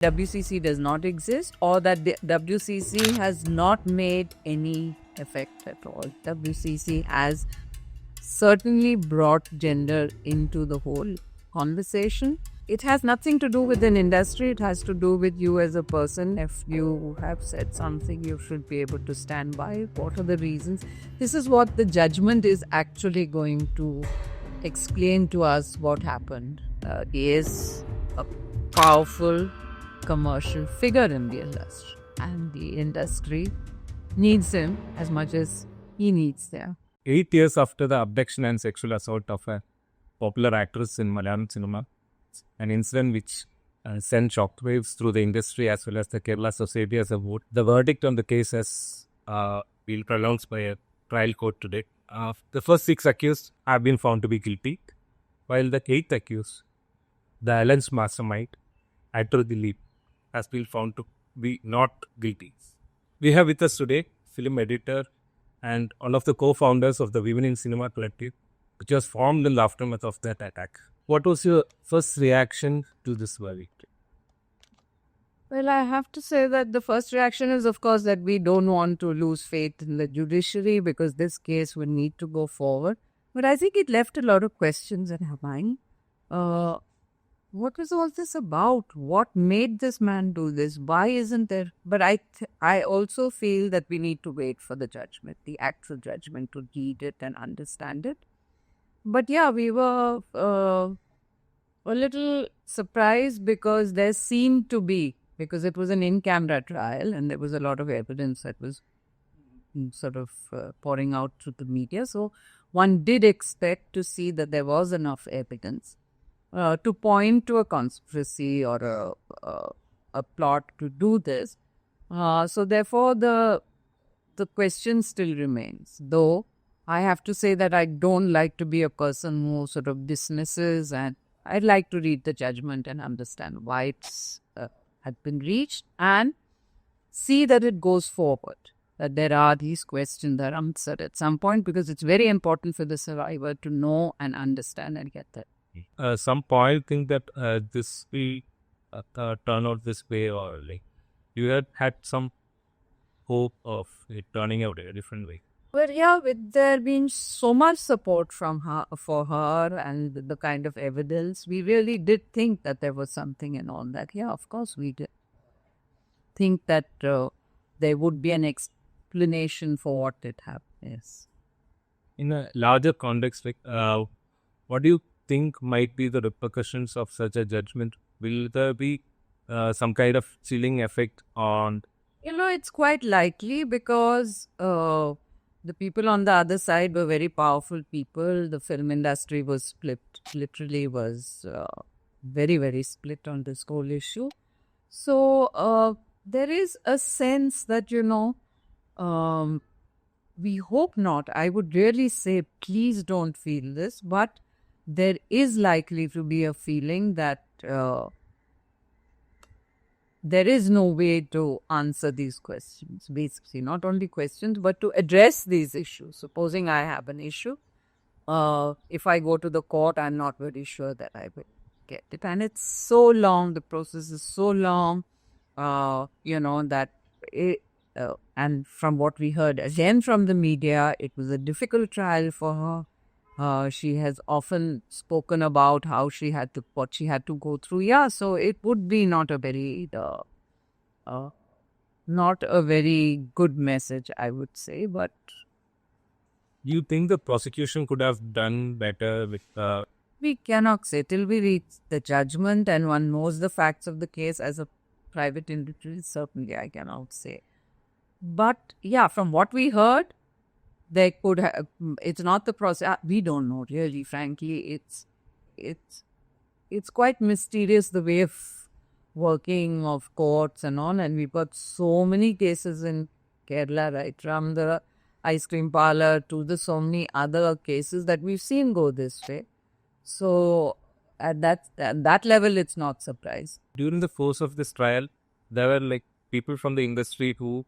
WCC does not exist, or that the WCC has not made any effect at all. WCC has certainly brought gender into the whole conversation. It has nothing to do with an industry, it has to do with you as a person. If you have said something, you should be able to stand by it. What are the reasons? This is what the judgment is actually going to explain to us what happened. He is a powerful commercial figure in the industry, and the industry needs him as much as he needs them. 8 years after the abduction and sexual assault of a popular actress in Malayalam cinema, an incident which sent shockwaves through the industry as well as the Kerala society as a whole. The verdict on the case has been pronounced by a trial court today. The first 6 accused have been found to be guilty, while the 8th accused, the alleged mastermind, Atru Dilip, has been found to be not guilty. We have with us today film editor and one of the co-founders of the Women in Cinema Collective, which was formed in the aftermath of that attack. What was your first reaction to this verdict? Well, I have to say that the first reaction is, of course, that we don't want to lose faith in the judiciary because this case will need to go forward. But I think it left a lot of questions in her mind. What was all this about? What made this man do this? Why isn't there? But I also feel that we need to wait for the judgment, the actual judgment, to read it and understand it. But yeah, we were a little surprised because there seemed to be, because it was an in-camera trial and there was a lot of evidence that was sort of pouring out to the media. So one did expect to see that there was enough evidence to point to a conspiracy or a plot to do this. So therefore, the question still remains. Though I have to say that I don't like to be a person who sort of dismisses, and I'd like to read the judgment and understand why it's had been reached and see that it goes forward. That there are these questions that are answered at some point, because it's very important for the survivor to know and understand and get that. Some point think that this will turn out this way, or like you had some hope of it turning out a different way. Well, yeah, with there being so much support from her for her and the kind of evidence, we really did think that there was something and all that. Yeah, of course we did think that there would be an explanation for what did happen. Yes. In a larger context, like what do you think might be the repercussions of such a judgment? Will there be some kind of chilling effect on? It's quite likely because the people on the other side were very powerful people. The film industry was split, literally was very, very split on this whole issue. So there is a sense that, we hope not. I would really say, please don't feel this, but there is likely to be a feeling that there is no way to answer these questions, basically, not only questions, but to address these issues. Supposing I have an issue, if I go to the court, I'm not very sure that I will get it. And it's so long, the process is so long, that it, and from what we heard again from the media, it was a difficult trial for her. She has often spoken about how what she had to go through. Yeah, so it would be not a very good message, I would say. But You think the prosecution could have done better with? We cannot say till we reach the judgment and one knows the facts of the case. As a private individual, certainly I cannot say. But yeah, from what we heard, they could have. It's not the process. We don't know, really. Frankly, it's quite mysterious, the way of working of courts and all. And we've got so many cases in Kerala, right, from the ice cream parlor to the so many other cases that we've seen go this way. So at that level, it's not surprising. During the course of this trial, there were like people from the industry who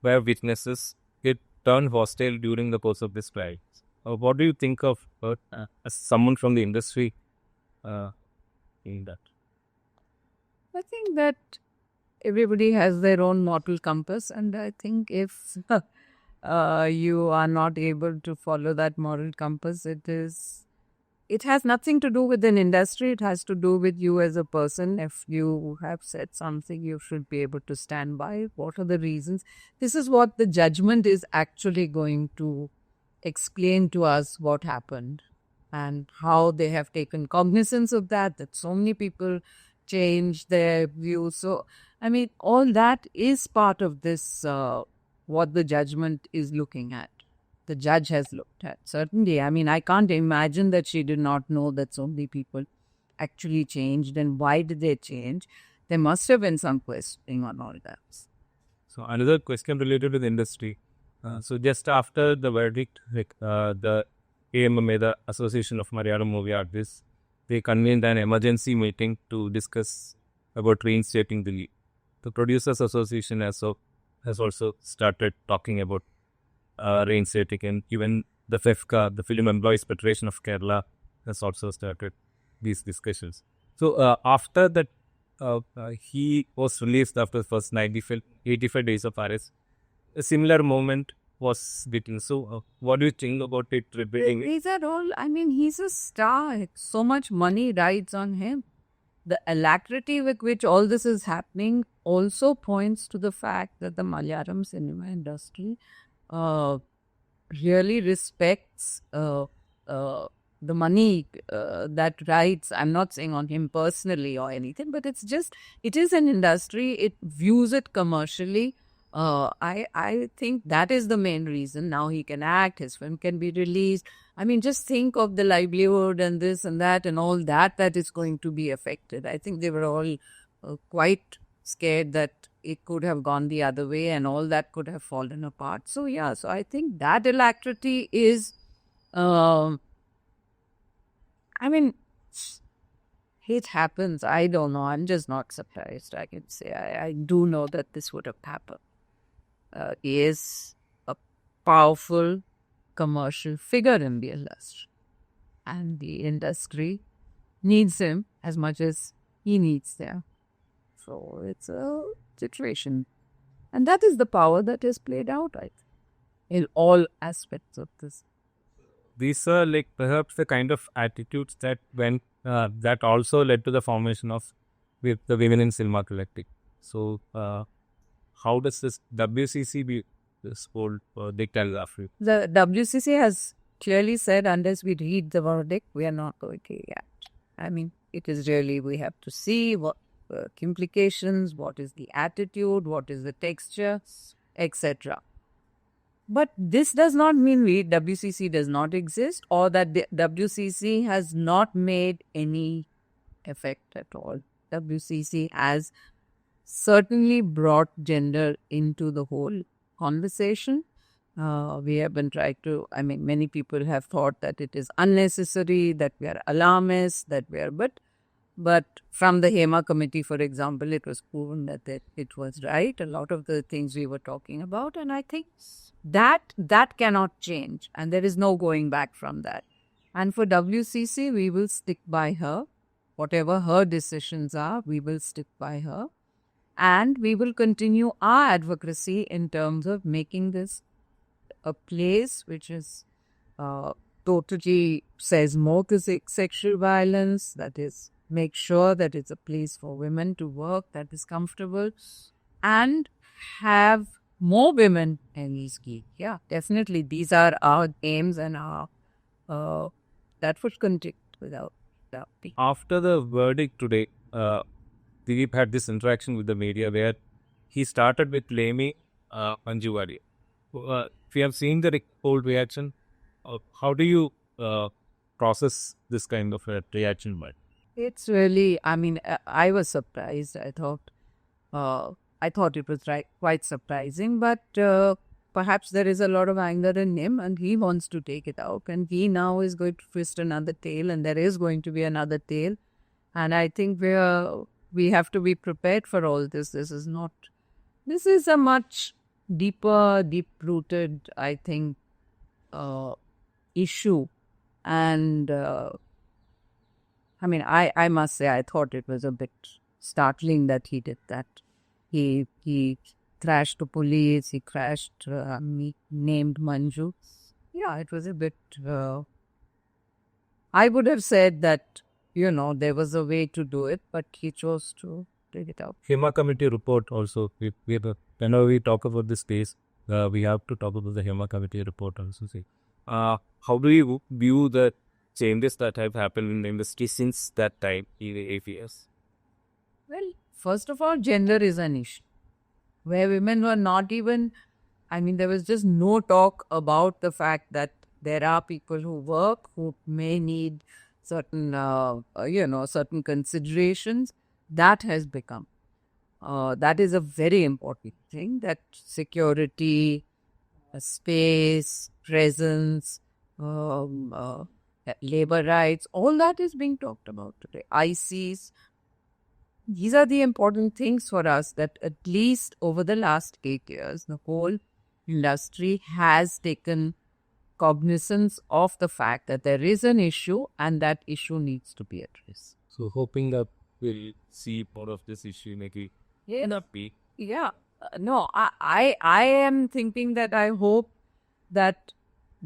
were witnesses. It turned hostile during the course of this trial. What do you think of as someone from the industry in that? I think that everybody has their own moral compass, and I think if you are not able to follow that moral compass, it has nothing to do with an industry. It has to do with you as a person. If you have said something, you should be able to stand by. What are the reasons? This is what the judgment is actually going to explain to us what happened and how they have taken cognizance of that so many people changed their views. So, I mean, all that is part of this, what the judgment is looking at. The judge has looked at. Certainly, I mean, I can't imagine that she did not know that so many people actually changed and why did they change. There must have been some questioning on all that. So another question related to the industry. So just after the verdict, the AMMA, the Association of Malayalam Movie Artists, they convened an emergency meeting to discuss about reinstating the league. The Producers Association has also started talking about reinstating, and even the FEFCA, the Film Employees Federation of Kerala, has also started these discussions. So after that, he was released after the first 85 days of arrest. A similar moment was written. So what do you think about it? These are all, I mean, he's a star. So much money rides on him. The alacrity with which all this is happening also points to the fact that the Malayalam cinema industry really respects the money that rides. I'm not saying on him personally or anything, but it is an industry. It views it commercially. I think that is the main reason. Now he can act, his film can be released. I mean, just think of the livelihood and this and that and all that is going to be affected. I think they were all quite scared that it could have gone the other way and all that could have fallen apart. So yeah, so I think that alacrity is, I mean, it happens. I don't know. I'm just not surprised. I can say I do know that this would have happened. He is a powerful commercial figure in the industry, and the industry needs him as much as he needs them. So it's a situation, and that is the power that is played out, I think, in all aspects of this. These are like perhaps the kind of attitudes that went that also led to the formation of the Women in Cinema Collective. So how does this WCC be this whole verdict after? The WCC has clearly said, unless we read the verdict, we are not going to react. I mean, it is really, we have to see what implications, what is the attitude, what is the texture, etc. But this does not mean WCC does not exist or that the WCC has not made any effect at all. WCC has certainly brought gender into the whole conversation. We have been trying to, I mean, many people have thought that it is unnecessary, that we are alarmist, that we are, but from the HEMA committee, for example, it was proven that it was right. A lot of the things we were talking about, and I think that cannot change, and there is no going back from that. And for WCC, we will stick by her. Whatever her decisions are, we will stick by her. And we will continue our advocacy in terms of making this a place which is totally says no to sexual violence, that is, make sure that it's a place for women to work that is comfortable and have more women in these gigs. Yeah, definitely. These are our aims and our that would continue without doubt. After the verdict today, Dilip had this interaction with the media where he started with blaming Manju Warrier. If you have seen the whole reaction, how do you process this kind of a reaction? It's really, I mean, I was surprised. I thought it was quite surprising, but perhaps there is a lot of anger in him and he wants to take it out, and he now is going to twist another tail, and there is going to be another tail. And I think we have to be prepared for all this. This is a much deeper, deep-rooted, I think, issue. And I mean, I must say, I thought it was a bit startling that he did that. He crashed the police. He crashed. Named Manju. Yeah, it was a bit. I would have said that there was a way to do it, but he chose to take it out. HEMA committee report also. Whenever we talk about this case, we have to talk about the HEMA committee report also. See, how do you view the changes that have happened in the industry since that time, in the 8 years? Well, first of all, gender is an issue where women were not even. I mean, there was just no talk about the fact that there are people who work who may need certain, certain considerations. That has become. That is a very important thing, that security, space, presence, labor rights, all that is being talked about today. ICs, these are the important things for us, that at least over the last 8 years, the whole industry has taken cognizance of the fact that there is an issue and that issue needs to be addressed. So, hoping that we'll see more of this issue maybe in a peak. Yeah. No, I am thinking that I hope that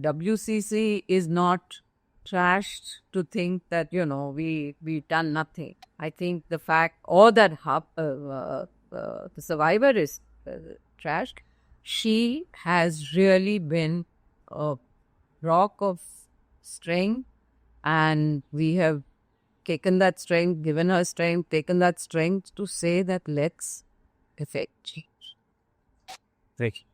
WCC is not trashed to think that, we've done nothing. I think the fact, or that the survivor is trashed, she has really been a rock of strength, and we have taken that strength, given her strength, taken that strength to say that let's effect change. Thank you.